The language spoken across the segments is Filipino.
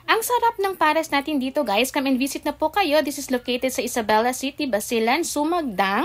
Ang sarap ng pares natin dito guys. Come and visit na po kayo. This is located sa Isabela City, Basilan, Sumagdang.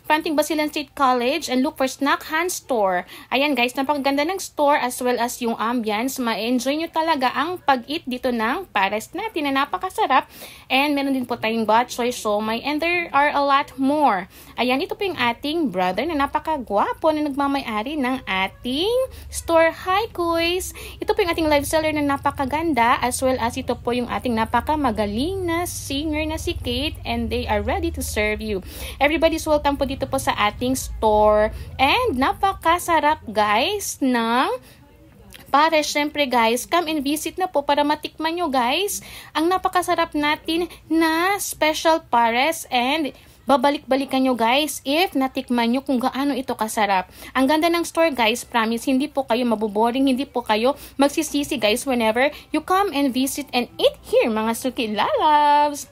Fronting Basilan State College, and look for Snack Hand Store. Ayan guys, napakaganda ng store as well as yung ambience. Ma-enjoy nyo talaga ang pag-eat dito ng pares natin na napakasarap. And meron din po tayong bok choy, siomai, and there are a lot more. Ayan, ito po yung ating brother na napakagwapo na nagmamay-ari ng ating store. Hi Kuys! Ito po yung ating live seller na napakaganda as well as ito po yung ating napakamagaling na singer na si Kate, and they are ready to serve you. Everybody's welcome po dito po sa ating store, and napakasarap guys ng pares. Syempre guys, come and visit na po para matikman nyo guys ang napakasarap natin na special pares, and babalik-balikan nyo guys if natikman nyo kung gaano ito kasarap. Ang ganda ng store guys, promise, hindi po kayo maboboring, hindi po kayo magsisisi guys whenever you come and visit and eat here mga suki lalabs.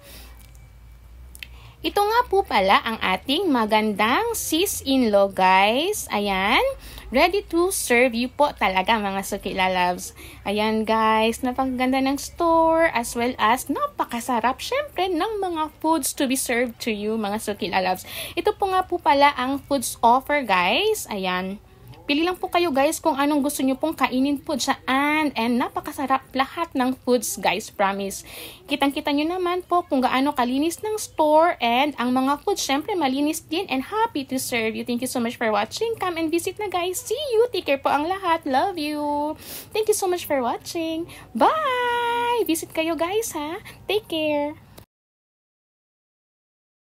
Ito nga po pala ang ating magandang sis-in-law guys. Ayan, ready to serve you po talaga mga suki lalabs. Ayan guys, napakaganda ng store as well as napakasarap syempre ng mga foods to be served to you mga suki lalabs. Ito po nga po pala ang foods offer guys. Ayan. Pili lang po kayo guys kung anong gusto nyo pong kainin po dyan, and napakasarap lahat ng foods guys, promise. Kitang-kita nyo naman po kung gaano kalinis ng store, and ang mga foods syempre malinis din and happy to serve you. Thank you so much for watching. Come and visit na guys. See you. Take care po ang lahat. Love you. Thank you so much for watching. Bye! Visit kayo guys ha. Take care.